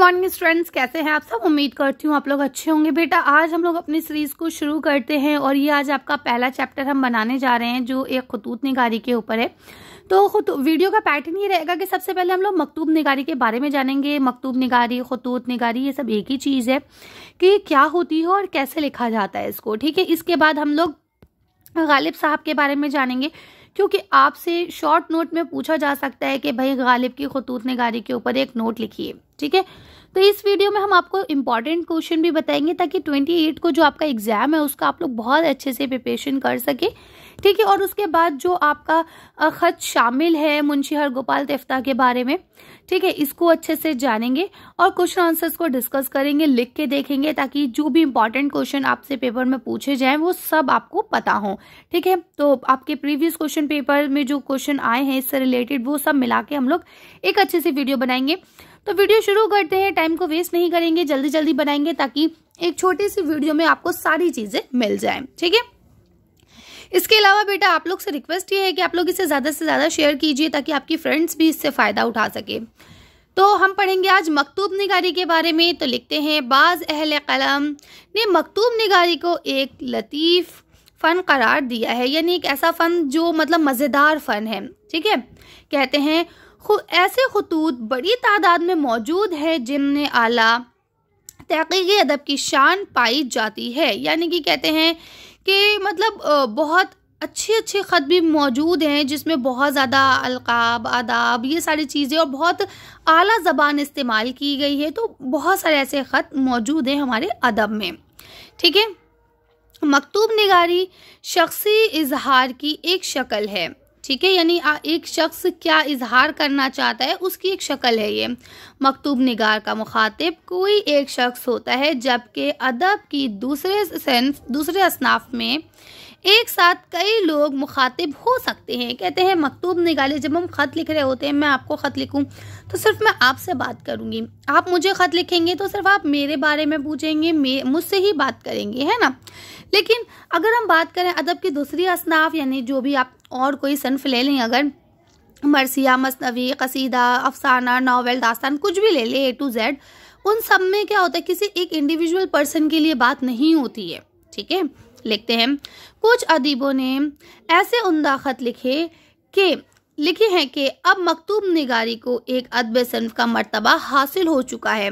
Morning students, कैसे हैं आप सब। उम्मीद करती हूँ आप लोग अच्छे होंगे। बेटा आज हम लोग अपनी सीरीज को शुरू करते हैं और ये आज आपका पहला चैप्टर हम बनाने जा रहे हैं जो एक खतूत निगारी के ऊपर है। तो वीडियो का पैटर्न ये रहेगा कि सबसे पहले हम लोग मकतूब निगारी के बारे में जानेंगे। मकतूब निगारी, खतूत निगारी, ये सब एक ही चीज़ है कि क्या होती है और कैसे लिखा जाता है इसको, ठीक है। इसके बाद हम लोग गालिब साहब के बारे में जानेंगे क्योंकि आपसे शॉर्ट नोट में पूछा जा सकता है कि भाई गालिब की खतूत निगारी के ऊपर एक नोट लिखिए, ठीक है। तो इस वीडियो में हम आपको इम्पॉर्टेंट क्वेश्चन भी बताएंगे ताकि 28 को जो आपका एग्जाम है उसका आप लोग बहुत अच्छे से प्रिपरेशन कर सके, ठीक है। और उसके बाद जो आपका खत शामिल है मुंशी हरगोपाल तेफ्ता के बारे में, ठीक है, इसको अच्छे से जानेंगे और क्वेश्चन आंसर्स को डिस्कस करेंगे, लिख के देखेंगे ताकि जो भी इंपॉर्टेंट क्वेश्चन आपसे पेपर में पूछे जाएं वो सब आपको पता हो, ठीक है। तो आपके प्रीवियस क्वेश्चन पेपर में जो क्वेश्चन आए हैं इससे रिलेटेड वो सब मिला के हम लोग एक अच्छे से वीडियो बनाएंगे। तो वीडियो शुरू करते हैं, टाइम को वेस्ट नहीं करेंगे, जल्दी जल्दी बनाएंगे ताकि एक छोटी सी वीडियो में आपको सारी चीजें मिल जाएं, ठीक है। इसके अलावा बेटा आप लोग से रिक्वेस्ट ये है कि आप लोग इसे ज़्यादा से ज़्यादा शेयर कीजिए ताकि आपकी फ्रेंड्स भी इससे फ़ायदा उठा सके। तो हम पढ़ेंगे आज मकतूब निगारी के बारे में। तो लिखते हैं, बाज़ अहले कलम ने मकतूब निगारी को एक लतीफ़ फ़न करार दिया है, यानी एक ऐसा फ़न जो मतलब मज़ेदार फ़न है, ठीक है। कहते हैं ऐसे खतूत बड़ी तादाद में मौजूद है जिनमें आला तहक़ीक़ अदब की शान पाई जाती है, यानी कि कहते हैं कि मतलब बहुत अच्छे अच्छे ख़त भी मौजूद हैं जिसमें बहुत ज़्यादा अलक़ाब, आदाब, ये सारी चीज़ें और बहुत आला ज़बान इस्तेमाल की गई है। तो बहुत सारे ऐसे ख़त मौजूद हैं हमारे अदब में, ठीक है। मकतूब निगारी शख्सी इजहार की एक शक्ल है, ठीक है, यानी एक शख्स क्या इजहार करना चाहता है उसकी एक शक्ल है ये। मकतूब निगार का मुखातिब कोई एक शख्स होता है जबकि अदब की दूसरे असनाफ में एक साथ कई लोग मुखातिब हो सकते हैं। कहते हैं मकतूब निगारी, जब हम ख़त लिख रहे होते हैं, मैं आपको ख़त लिखूं तो सिर्फ मैं आपसे बात करूंगी, आप मुझे ख़त लिखेंगे तो सिर्फ आप मेरे बारे में पूछेंगे, मुझसे ही बात करेंगे, है ना। लेकिन अगर हम बात करें अदब की दूसरी असनाफ, यानी जो भी आप और कोई सनफ ले लें, अगर मरसिया, मसनवी, कसीदा, अफसाना, नावल, दास्तान, कुछ भी ले लें A to Z, उन सब में क्या होता है किसी एक इंडिविजुअल पर्सन के लिए बात नहीं होती है, ठीक है। लिखते हैं, कुछ अदीबों ने ऐसे उम्दा ख़त लिखे हैं कि अब मकतूब निगारी को एक अदब सनफ का मर्तबा हासिल हो चुका है।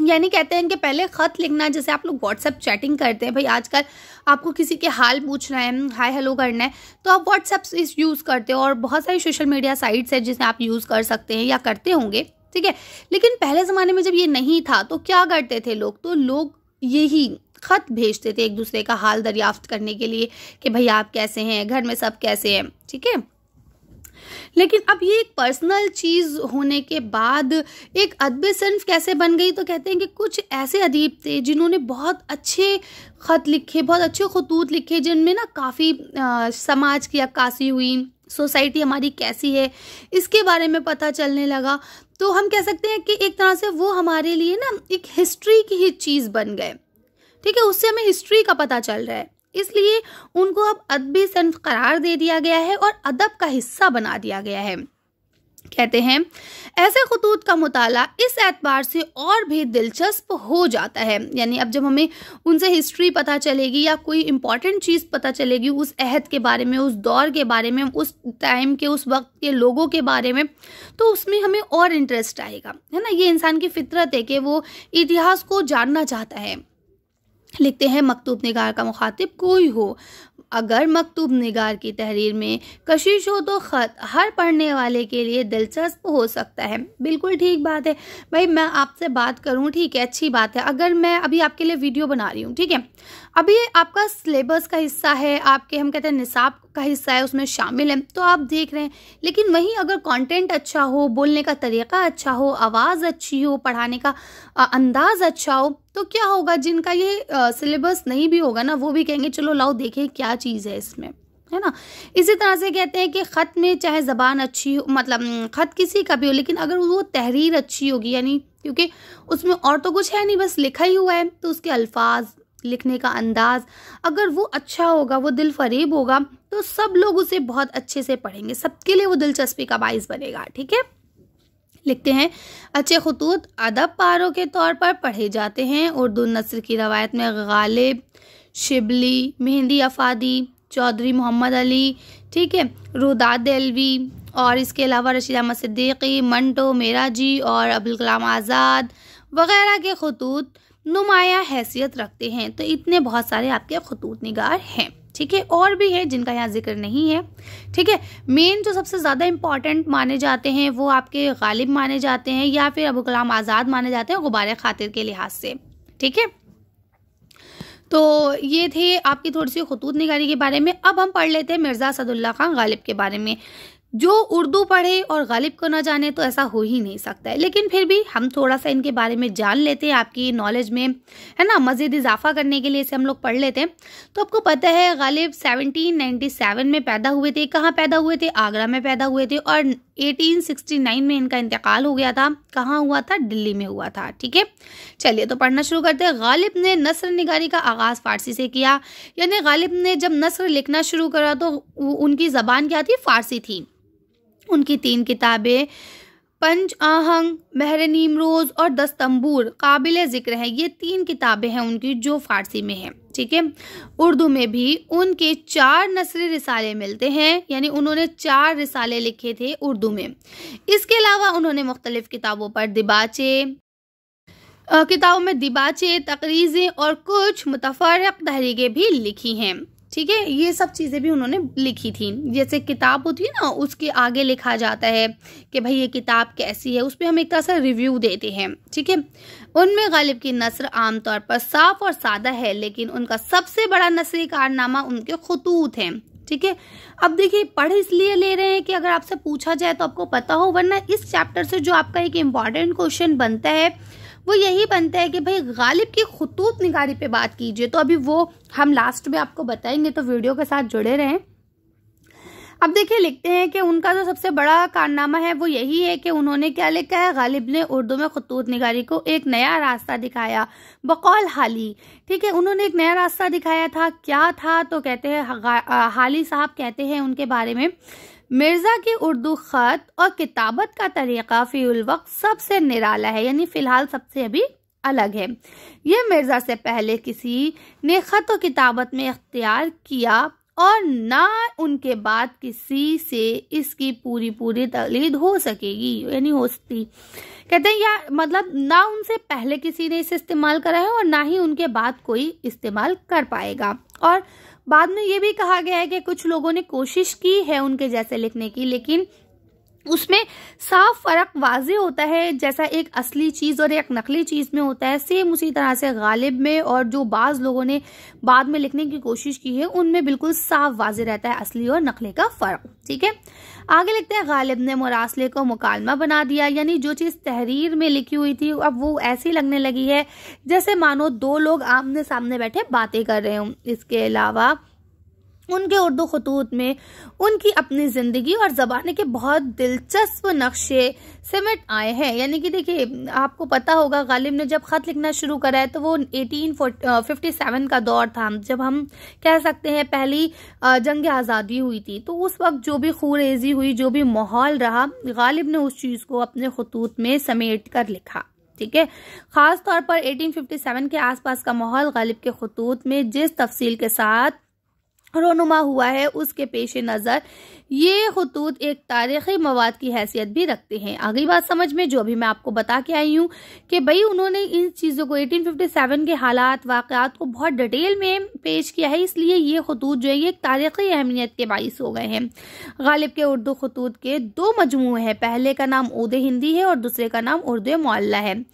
यानी कहते हैं कि पहले ख़त लिखना, जैसे आप लोग व्हाट्सएप चैटिंग करते हैं, भाई आजकल आपको किसी के हाल पूछना है, हाय हेलो करना है, तो आप व्हाट्सएप यूज़ करते हो और बहुत सारी सोशल मीडिया साइट्स है जिसे आप यूज़ कर सकते हैं या करते होंगे, ठीक है। लेकिन पहले ज़माने में जब ये नहीं था तो क्या करते थे लोग, तो लोग यही ख़त भेजते थे एक दूसरे का हाल दरियाफ्त करने के लिए कि भाई आप कैसे हैं, घर में सब कैसे हैं, ठीक है। लेकिन अब ये एक पर्सनल चीज़ होने के बाद एक अदब सनफ कैसे बन गई, तो कहते हैं कि कुछ ऐसे अदीब थे जिन्होंने बहुत अच्छे ख़त लिखे, बहुत अच्छे खतूत लिखे जिनमें ना काफ़ी समाज की अक्कासी हुई, सोसाइटी हमारी कैसी है इसके बारे में पता चलने लगा। तो हम कह सकते हैं कि एक तरह से वो हमारे लिए ना एक हिस्ट्री की ही चीज़ बन गए, ठीक है। उससे हमें हिस्ट्री का पता चल रहा है, इसलिए उनको अब अदबी सनफ करार दे दिया गया है और अदब का हिस्सा बना दिया गया है। कहते हैं ऐसे खतूत का मुताला इस एतबार से और भी दिलचस्प हो जाता है, यानी अब जब हमें उनसे हिस्ट्री पता चलेगी या कोई इम्पॉर्टेंट चीज़ पता चलेगी उस अहद के बारे में, उस दौर के बारे में, उस टाइम के, उस वक्त के लोगों के बारे में, तो उसमें हमें और इंटरेस्ट आएगा, है ना। ये इंसान की फितरत है कि वो इतिहास को जानना चाहता है। लिखते हैं, मकतूब निगार का मुखातिब कोई हो, अगर मकतूब निगार की तहरीर में कशिश हो तो ख़त हर पढ़ने वाले के लिए दिलचस्प हो सकता है। बिल्कुल ठीक बात है भाई, मैं आपसे बात करूं, ठीक है, अच्छी बात है। अगर मैं अभी आपके लिए वीडियो बना रही हूं, ठीक है, अभी आपका सिलेबस का हिस्सा है, आपके हम कहते हैं निसाब का हिस्सा है, उसमें शामिल है, तो आप देख रहे हैं। लेकिन वहीं अगर कंटेंट अच्छा हो, बोलने का तरीक़ा अच्छा हो, आवाज़ अच्छी हो, पढ़ाने का अंदाज़ अच्छा हो, तो क्या होगा, जिनका ये सिलेबस नहीं भी होगा ना, वो भी कहेंगे चलो लाओ देखें क्या चीज़ है इसमें, है ना। इसी तरह से कहते हैं कि ख़त में चाहे ज़बान अच्छी हो, मतलब ख़त किसी का भी हो, लेकिन अगर वो तहरीर अच्छी होगी, यानी क्योंकि उसमें और तो कुछ है नहीं, बस लिखा ही हुआ है, तो उसके अल्फाज, लिखने का अंदाज़ अगर वो अच्छा होगा, वो दिल फरेब होगा, तो सब लोग उसे बहुत अच्छे से पढ़ेंगे, सबके लिए वो दिलचस्पी का बाइस बनेगा, ठीक है। लिखते हैं अच्छे खतूत अदब पारों के तौर पर पढ़े जाते हैं। उर्दू नस्र की रवायत में गालिब, शिबली, मेहंदी अफादी, चौधरी मोहम्मद अली, ठीक है, रुदात देलवी और इसके अलावा रशीद अहमद सिद्दीकी, मंटो मेराजी और अब्दुल कलाम आज़ाद वगैरह के खतूत नुमाया हैसियत रखते हैं। तो इतने बहुत सारे आपके खतूत निगार हैं, ठीक है, और भी है जिनका यहाँ जिक्र नहीं है, ठीक है। मेन जो सबसे ज़्यादा इम्पॉर्टेंट माने जाते हैं वो आपके गालिब माने जाते हैं या फिर अब्दुल कलाम आज़ाद माने जाते हैं गुबार खातिर के लिहाज से, ठीक है। तो ये थे आपकी थोड़ी सी खतूत निगारी के बारे में। अब हम पढ़ लेते हैं मिर्ज़ा असदुल्ला खान गालिब के बारे में। जो उर्दू पढ़े और गालिब को ना जाने तो ऐसा हो ही नहीं सकता है, लेकिन फिर भी हम थोड़ा सा इनके बारे में जान लेते हैं आपकी नॉलेज में, है ना, मज़ीद इजाफा करने के लिए इसे हम लोग पढ़ लेते हैं। तो आपको पता है गालिब 1797 में पैदा हुए थे। कहाँ पैदा हुए थे? आगरा में पैदा हुए थे और 1869 में इनका इंतकाल हो गया था। कहाँ हुआ था? दिल्ली में हुआ था, ठीक है। चलिए तो पढ़ना शुरू करते हैं। गालिब ने नस्र निगारी का आगाज़ फ़ारसी से किया, यानी गालिब ने जब नस्र लिखना शुरू करा तो उनकी ज़बान क्या थी? फ़ारसी थी। उनकी 3 किताबें पंच आहंग, महर नीमरोज़ और दस्तंबूर काबिल ज़िक्र हैं। ये 3 किताबें हैं उनकी जो फ़ारसी में हैं, ठीक है। उर्दू में भी उनके 4 नसरी रिसाले मिलते हैं, यानी उन्होंने 4 रिसाले लिखे थे उर्दू में। इसके अलावा उन्होंने मुख्तलिफ़ किताबों में दिबाचे, तकरीज़ें और कुछ मुतफ़र्रिक़ तहरीरें भी लिखी हैं, ठीक है। ये सब चीज़ें भी उन्होंने लिखी थी। जैसे किताब होती है ना, उसके आगे लिखा जाता है कि भाई ये किताब कैसी है, उस पर हम एक तरह से रिव्यू देते हैं, ठीक है। उनमें गालिब की नस्र आमतौर पर साफ और सादा है, लेकिन उनका सबसे बड़ा नस्री कारनामा उनके खतूत हैं, ठीक है। अब देखिए, पढ़ इसलिए ले रहे हैं कि अगर आपसे पूछा जाए तो आपको पता हो, वरना इस चैप्टर से जो आपका एक इम्पॉर्टेंट क्वेश्चन बनता है वो यही बनता है कि भाई गालिब की खतूत निगारी पे बात कीजिए। तो अभी वो हम लास्ट में आपको बताएंगे, तो वीडियो के साथ जुड़े रहें। अब देखिए, लिखते हैं कि उनका जो सबसे बड़ा कारनामा है वो यही है कि उन्होंने क्या लिखा है? गालिब ने उर्दू में खतूत निगारी को एक नया रास्ता दिखाया बकौल हाली, ठीक है। उन्होंने एक नया रास्ता दिखाया था। क्या था? तो कहते हैं, हाली साहब कहते हैं उनके बारे में, मिर्ज़ा की उर्दू ख़त और किताबत का तरीक़ा फ़िल वक्त सबसे निराला है, यानी फ़िलहाल सबसे अभी अलग है। यह मिर्ज़ा से पहले किसी ने ख़त और किताबत में इख्तियार किया और ना उनके बाद किसी से इसकी पूरी तकलीद हो सकेगी, यानी हो सकती। कहते हैं या मतलब ना उनसे पहले किसी ने इसे इस्तेमाल करा है और ना ही उनके बाद कोई इस्तेमाल कर पाएगा। और बाद में ये भी कहा गया है कि कुछ लोगों ने कोशिश की है उनके जैसे लिखने की, लेकिन उसमें साफ फर्क वाज़े होता है। जैसा एक असली चीज़ और एक नकली चीज़ में होता है, सेम उसी तरह से गालिब में और जो बाज़ लोगों ने बाद में लिखने की कोशिश की है उनमें बिल्कुल साफ वाज़े रहता है असली और नकली का फ़र्क, ठीक है। आगे लिखते हैं, गालिब ने मुरासले को मुकालमा बना दिया, यानी जो चीज़ तहरीर में लिखी हुई थी अब वो ऐसी लगने लगी है जैसे मानो 2 लोग आमने सामने बैठे बातें कर रहे हों। इसके अलावा उनके उर्दू खतूत में उनकी अपनी ज़िंदगी और ज़बान के बहुत दिलचस्प नक्शे सिमट आए हैं। यानी कि देखिए, आपको पता होगा गालिब ने जब ख़त लिखना शुरू करा है तो वो 1857 का दौर था, जब हम कह सकते हैं पहली जंग आज़ादी हुई थी। तो उस वक्त जो भी खूरेज़ी हुई, जो भी माहौल रहा, गालिब ने उस चीज़ को अपने खतूत में समेट कर लिखा, ठीक है। ख़ास तौर पर 1857 के आसपास का माहौल गालिब के खतूत में जिस तफसील के साथ रोनुमा हुआ है उसके पेश नज़र ये खतूत एक तारीख़ी मवाद की हैसियत भी रखते हैं। आगे बात समझ में, जो अभी मैं आपको बता के आई हूँ कि भाई उन्होंने इन चीज़ों को 1857 के हालात वाक़यात को बहुत डिटेल में पेश किया है, इसलिए ये खतूत जो है ये एक तारीख़ी अहमियत के बाइस हो गए हैं। गालिब के उर्दू खतूत के 2 मजमूए हैं, पहले का नाम उर्दू हिंदी है और दूसरे का नाम उर्दू मुअल्ला है।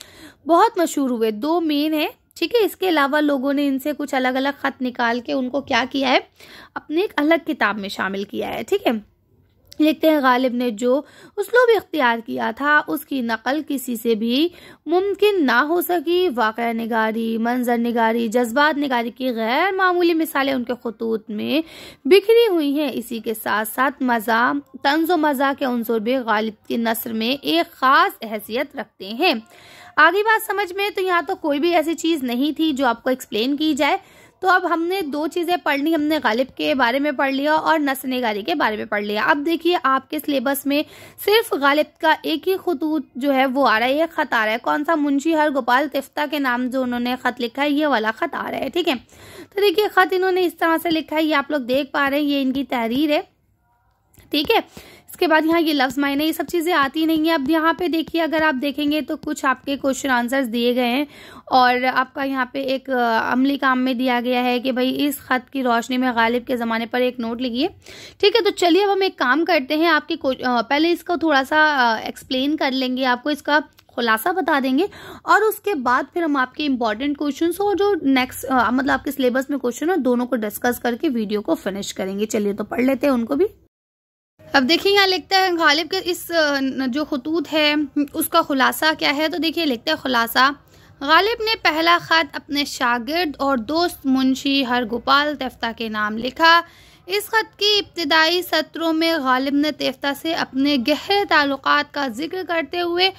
बहुत मशहूर हुए, 2 मेन है, ठीक है। इसके अलावा लोगों ने इनसे कुछ अलग अलग खत निकाल के उनको क्या किया है, अपने एक अलग किताब में शामिल किया है, ठीक है। लिखते हैं, गालिब ने जो उसलूब इख्तियार किया था उसकी नकल किसी से भी मुमकिन ना हो सकी। वाक़या निगारी, मंजर निगारी, जज्बात निगारी की गैर मामूली मिसालें उनके खतूत में बिखरी हुई हैं। इसी के साथ साथ मज़ा, तंज़ो मज़ा के उनसुर भी गालिब की नस्र में एक ख़ास हैसियत रखते हैं। आगे बात समझ में, तो यहाँ तो कोई भी ऐसी चीज़ नहीं थी जो आपको एक्सप्लेन की जाए, तो अब हमने दो चीज़ें पढ़ ली, हमने गालिब के बारे में पढ़ लिया और नस्र निगारी के बारे में पढ़ लिया। अब देखिए आपके सिलेबस में सिर्फ गालिब का एक ही खतूत जो है वो आ रहा है, ये खत आ रहा है। कौन सा? मुंशी हरगोपाल तिफ्ता के नाम जो उन्होंने खत लिखा है, ये वाला खत आ रहा है। ठीक है, तो देखिए खत इन्होंने इस तरह से लिखा है, ये आप लोग देख पा रहे हैं, ये इनकी तहरीर है। ठीक है, इसके बाद यहाँ ये लफ्ज़ मायने ये सब चीज़ें आती नहीं है। अब यहाँ पे देखिए, अगर आप देखेंगे तो कुछ आपके क्वेश्चन आंसर्स दिए गए हैं और आपका यहाँ पे एक अमली काम में दिया गया है कि भाई इस खत की रोशनी में गालिब के ज़माने पर एक नोट लिखिए। ठीक है, तो चलिए अब हम एक काम करते हैं, आपकी पहले इसको थोड़ा सा एक्सप्लेन कर लेंगे, आपको इसका खुलासा बता देंगे और उसके बाद फिर हम आपके इंपॉर्टेंट क्वेश्चंस और जो नेक्स्ट मतलब आपके सिलेबस में क्वेश्चन है दोनों को डिस्कस करके वीडियो को फिनिश करेंगे। चलिए तो पढ़ लेते हैं उनको भी। अब देखिए यहाँ लिखता है गालिब के इस जो खतूत है उसका खुलासा क्या है। तो देखिए लिखता है खुलासा, गालिब ने पहला ख़त अपने शागिर्द और दोस्त मुंशी हरगोपाल तिफ्ता के नाम लिखा। इस ख़त की इब्तिदाई सत्रों में गालिब ने तिफ्ता से अपने गहरे ताल्लुकात का जिक्र करते हुए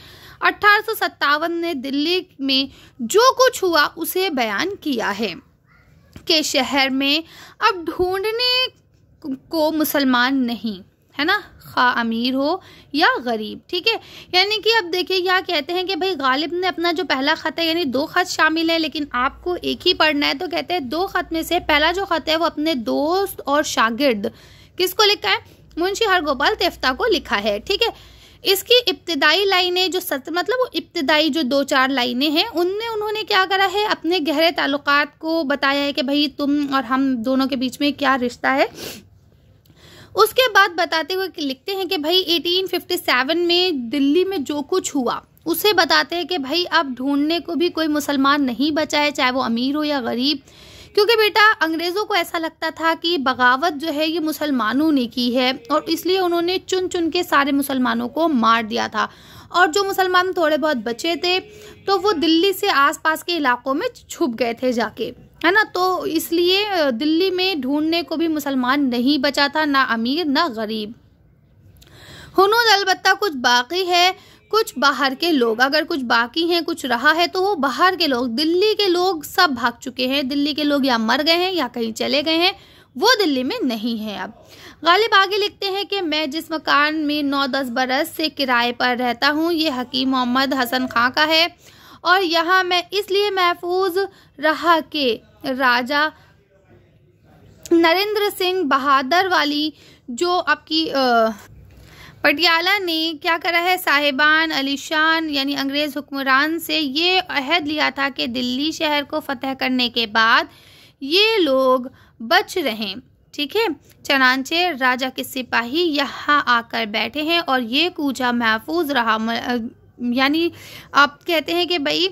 1857 में दिल्ली में जो कुछ हुआ उसे बयान किया है कि शहर में अब ढूंढने को मुसलमान नहीं है ना, खा अमीर हो या गरीब। ठीक है, यानी कि अब देखिए यहाँ कहते हैं कि भाई गालिब ने अपना जो पहला खत है, यानी दो खत शामिल है लेकिन आपको एक ही पढ़ना है, तो कहते हैं दो खत में से पहला जो खत है वो अपने दोस्त और शागिर्द किसको लिखा है? मुंशी हरगोपाल तिफ्ता को लिखा है। ठीक है, इसकी इब्तिदाई लाइनें जो मतलब वो इब्तिदाई जो 2-4 लाइनें हैं उनमें उन्होंने क्या करा है, अपने गहरे ताल्लुकात को बताया है कि भाई तुम और हम दोनों के बीच में क्या रिश्ता है। उसके बाद बताते हुए लिखते हैं कि भाई 1857 में दिल्ली में जो कुछ हुआ उसे बताते हैं कि भाई अब ढूंढने को भी कोई मुसलमान नहीं बचा है, चाहे वो अमीर हो या गरीब, क्योंकि बेटा अंग्रेज़ों को ऐसा लगता था कि बगावत जो है ये मुसलमानों ने की है और इसलिए उन्होंने चुन चुन के सारे मुसलमानों को मार दिया था और जो मुसलमान थोड़े बहुत बचे थे तो वो दिल्ली से आसपास के इलाकों में छुप गए थे जाके, है ना। तो इसलिए दिल्ली में ढूंढने को भी मुसलमान नहीं बचा था, ना अमीर ना गरीब। हुनूद अलबत्ता कुछ बाकी है, कुछ बाहर के लोग, अगर कुछ बाकी हैं कुछ रहा है तो वो बाहर के लोग, दिल्ली के लोग सब भाग चुके हैं। दिल्ली के लोग या मर गए हैं या कहीं चले गए हैं, वो दिल्ली में नहीं है। अब गालिब आगे लिखते हैं कि मैं जिस मकान में 9-10 बरस से किराए पर रहता हूँ ये हकीम मोहम्मद हसन खां का है और यहाँ मैं इसलिए महफूज रहा कि राजा नरेंद्र सिंह बहादुर वाली जो आपकी पटियाला ने क्या करा है, साहिबान अलीशान यानी अंग्रेज़ हुक्मरान से ये अहद लिया था कि दिल्ली शहर को फतह करने के बाद ये लोग बच रहें। ठीक है, चनांचे राजा के सिपाही यहाँ आकर बैठे हैं और ये कूचा महफूज रहा। यानी आप कहते हैं कि भाई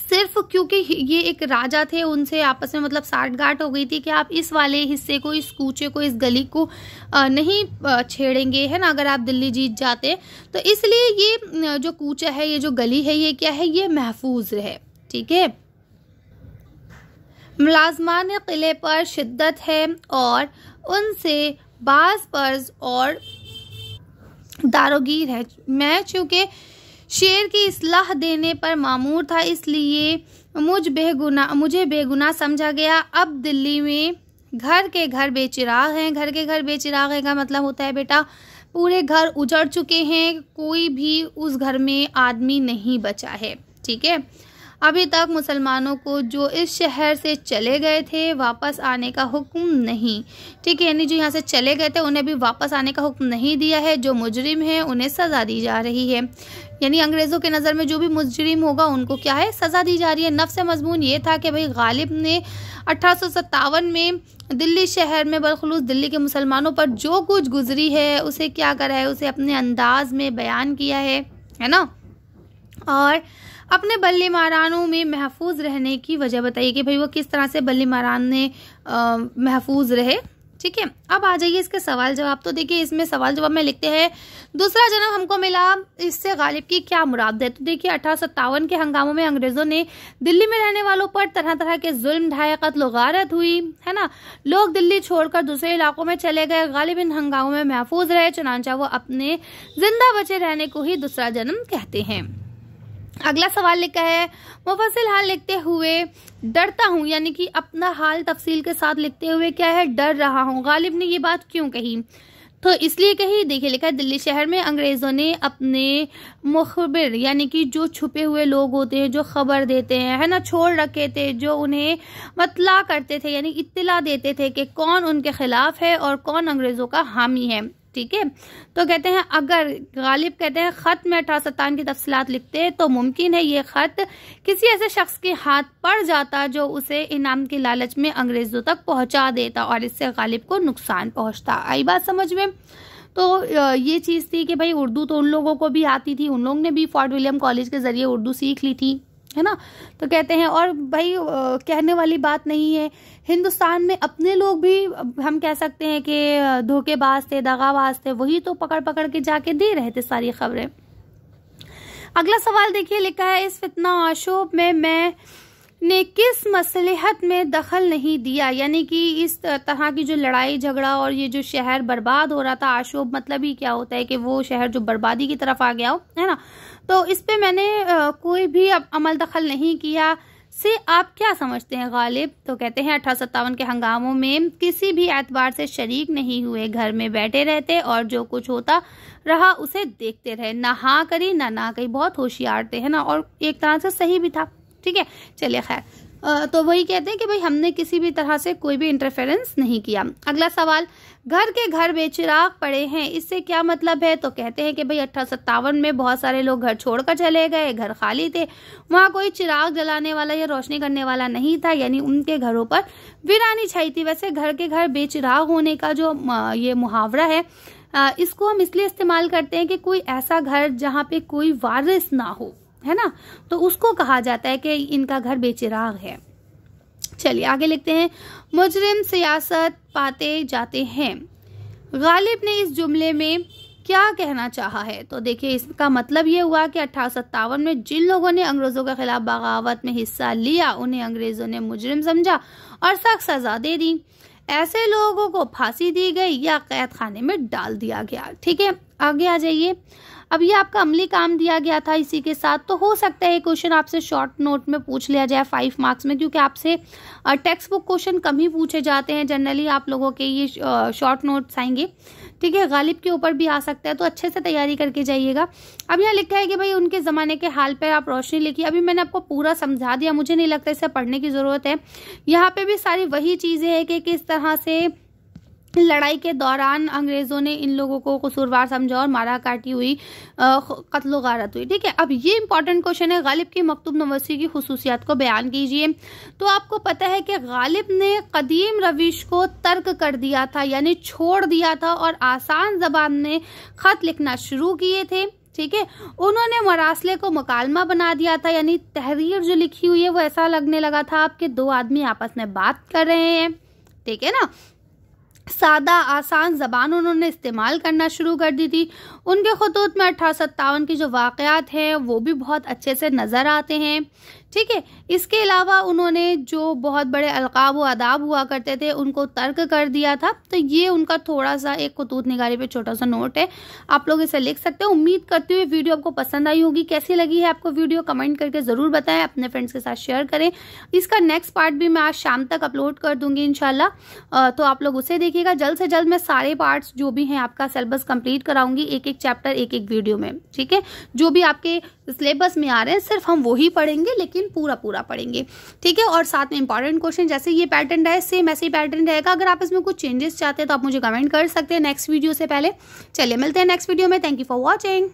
सिर्फ क्योंकि ये एक राजा थे उनसे आपस में मतलब साठगांठ हो गई थी कि आप इस वाले हिस्से को, इस कूचे को, इस गली को नहीं छेड़ेंगे, है ना, अगर आप दिल्ली जीत जाते। तो इसलिए ये जो कूचा है, ये जो गली है, ये क्या है, ये महफूज है। ठीक है, मुलाजमान किले पर शिद्दत है और उनसे बाज पर्ज और दारोगीर है। मैं चूँकि शेर की इस्लाह देने पर मामूर था इसलिए मुझे बेगुनाह समझा गया। अब दिल्ली में घर के घर बेचिराग हैं। घर के घर बेचिराग है का मतलब होता है बेटा पूरे घर उजड़ चुके हैं, कोई भी उस घर में आदमी नहीं बचा है। ठीक है, अभी तक मुसलमानों को जो इस शहर से चले गए थे वापस आने का हुक्म नहीं। ठीक है, यानी जो यहाँ से चले गए थे उन्हें भी वापस आने का हुक्म नहीं दिया है। जो मुजरिम हैं उन्हें सज़ा दी जा रही है, यानी अंग्रेज़ों के नज़र में जो भी मुजरिम होगा उनको क्या है, सज़ा दी जा रही है। नफ्स मजमून ये था कि भाई गालिब ने 1857 में दिल्ली शहर में बलखुसूस दिल्ली के मुसलमानों पर जो कुछ गुजरी है उसे क्या करा है, उसे अपने अंदाज में बयान किया है ना, और अपने बल्ली मारानों में महफूज रहने की वजह बताइए कि भाई वो किस तरह से बल्ली मारान ने महफूज रहे। ठीक है, अब आ जाइए इसके सवाल जवाब। तो देखिए इसमें सवाल जवाब में लिखते हैं दूसरा जन्म हमको मिला, इससे गालिब की क्या मुराद है। तो देखिए 1857 के हंगामों में अंग्रेज़ों ने दिल्ली में रहने वालों पर तरह तरह के जुल्म ढाए, कत्ल गारत हुई, है ना। लोग दिल्ली छोड़कर दूसरे इलाकों में चले गए। गालिब इन हंगामों में महफूज रहे, चुनांचा वो अपने जिंदा बचे रहने को ही दूसरा जन्म कहते हैं। अगला सवाल लिखा है, मुफस्सिल हाल लिखते हुए डरता हूँ, यानी कि अपना हाल तफसील के साथ लिखते हुए क्या है, डर रहा हूँ। गालिब ने ये बात क्यों कही? तो इसलिए कही, देखिए लिखा है, दिल्ली शहर में अंग्रेजों ने अपने मुखबिर यानी कि जो छुपे हुए लोग होते हैं, जो खबर देते हैं, है ना, छोड़ रखे थे, जो उन्हें मतला करते थे, यानी इत्तला देते थे कि कौन उनके खिलाफ है और कौन अंग्रेजों का हामी है। ठीक है, तो कहते हैं अगर गालिब कहते हैं खत में 1857 की तफसीलात लिखते हैं तो मुमकिन है ये खत किसी ऐसे शख्स के हाथ पड़ जाता जो उसे इनाम के लालच में अंग्रेजों तक पहुंचा देता और इससे गालिब को नुकसान पहुंचता। आई बात समझ में? तो ये चीज़ थी कि भाई उर्दू तो उन लोगों को भी आती थी, उन लोगों ने भी फोर्ट विलियम कॉलेज के जरिए उर्दू सीख ली थी, है ना। तो कहते हैं, और भाई कहने वाली बात नहीं है, हिंदुस्तान में अपने लोग भी हम कह सकते हैं कि धोखेबाज थे, दगाबाज थे, वही तो पकड़ पकड़ के जाके दे रहे थे सारी खबरें। अगला सवाल देखिए, लिखा है, इस फितना आशोब में मैंने किस मसलहत में दखल नहीं दिया, यानी कि इस तरह की जो लड़ाई झगड़ा और ये जो शहर बर्बाद हो रहा था, आशोब मतलब ही क्या होता है कि वो शहर जो बर्बादी की तरफ आ गया हो, है ना, तो इस पे मैंने कोई भी अमल दखल नहीं किया से आप क्या समझते हैं गालिब? तो कहते हैं 1857 के हंगामों में किसी भी एतबार से शरीक नहीं हुए, घर में बैठे रहते और जो कुछ होता रहा उसे देखते रहे, ना हाँ करी ना कही, बहुत होशियार थे, है ना, और एक तरह से सही भी था। ठीक है, चलिए खैर, तो वही कहते हैं कि भाई हमने किसी भी तरह से कोई भी इंटरफेरेंस नहीं किया। अगला सवाल, घर के घर बेचिराग पड़े हैं, इससे क्या मतलब है? तो कहते हैं कि भाई 1857 में बहुत सारे लोग घर छोड़कर चले गए, घर खाली थे, वहाँ कोई चिराग जलाने वाला या रोशनी करने वाला नहीं था, यानी उनके घरों पर वीरानी छाई थी। वैसे घर के घर बेचिराग होने का जो ये मुहावरा है, इसको हम इसलिए इस्तेमाल करते हैं कि कोई ऐसा घर जहाँ पे कोई वारिस ना हो, है ना, तो उसको कहा जाता है कि इनका घर बेचिराग है। चलिए आगे लिखते हैं, मुजरिम सियासत पाते जाते हैं, गालिब ने इस जुमले में क्या कहना चाहा है? तो देखिए इसका मतलब ये हुआ कि 1857 में जिन लोगों ने अंग्रेजों के खिलाफ बगावत में हिस्सा लिया उन्हें अंग्रेजों ने मुजरिम समझा और सख्त सजा दे दी। ऐसे लोगों को फांसी दी गई या कैद खाने में डाल दिया गया। ठीक है, आगे आ जाइए। अब ये आपका अमली काम दिया गया था इसी के साथ, तो हो सकता है क्वेश्चन आपसे शॉर्ट नोट में पूछ लिया जाए 5 मार्क्स में, क्योंकि आपसे टेक्स्ट बुक क्वेश्चन कम ही पूछे जाते हैं जनरली, आप लोगों के ये शॉर्ट नोट्स आएंगे। ठीक है, गालिब के ऊपर भी आ सकता है, तो अच्छे से तैयारी करके जाइएगा। अब यहाँ लिखा है कि भाई उनके ज़माने के हाल पर आप रोशनी लिखिए। अभी मैंने आपको पूरा समझा दिया, मुझे नहीं लगता इसे पढ़ने की ज़रूरत है। यहाँ पे भी सारी वही चीज़ें हैं कि किस तरह से लड़ाई के दौरान अंग्रेजों ने इन लोगों को कसूरवार समझा और मारा काटी हुई, कत्लो गारत हुई। ठीक है, अब ये इंपॉर्टेंट क्वेश्चन है, गालिब की मकतूब नवसी की खुसूसियात को बयान कीजिए। तो आपको पता है कि गालिब ने कदीम रविश को तर्क कर दिया था, यानी छोड़ दिया था, और आसान जबान में खत लिखना शुरू किए थे। ठीक है, उन्होंने मरासले को मुकालमा बना दिया था, यानी तहरीर जो लिखी हुई है वो ऐसा लगने लगा था आपके 2 आदमी आपस में बात कर रहे हैं। ठीक है ना, सादा आसान जबान उन्होंने इस्तेमाल करना शुरू कर दी थी। उनके खतूत में 1857 की जो वाक़यात हैं वो भी बहुत अच्छे से नज़र आते हैं। ठीक है, इसके अलावा उन्होंने जो बहुत बड़े अलकाब व आदाब हुआ करते थे उनको तर्क कर दिया था। तो ये उनका थोड़ा सा एक खतूत निगारी पे छोटा सा नोट है, आप लोग इसे लिख सकते हैं। उम्मीद करती हूँ वीडियो आपको पसंद आई होगी। कैसी लगी है आपको वीडियो कमेंट करके ज़रूर बताएं, अपने फ्रेंड्स के साथ शेयर करें। इसका नेक्स्ट पार्ट भी मैं आज शाम तक अपलोड कर दूंगी इंशाल्लाह, तो आप लोग उसे देखिएगा। जल्द से जल्द मैं सारे पार्ट्स जो भी हैं आपका सिलेबस कंप्लीट कराऊंगी, एक चैप्टर एक वीडियो में। ठीक है, जो भी आपके सिलेबस में आ रहे हैं सिर्फ हम वही पढ़ेंगे, लेकिन पूरा पढ़ेंगे। ठीक है, और साथ में इंपॉर्टेंट क्वेश्चन जैसे ये पैटर्न है सेम ऐसे ही पैटर्न रहेगा। अगर आप इसमें कुछ चेंजेस चाहते हैं तो आप मुझे कमेंट कर सकते हैं नेक्स्ट वीडियो से पहले। चलिए मिलते हैं नेक्स्ट वीडियो में। Thank you for watching.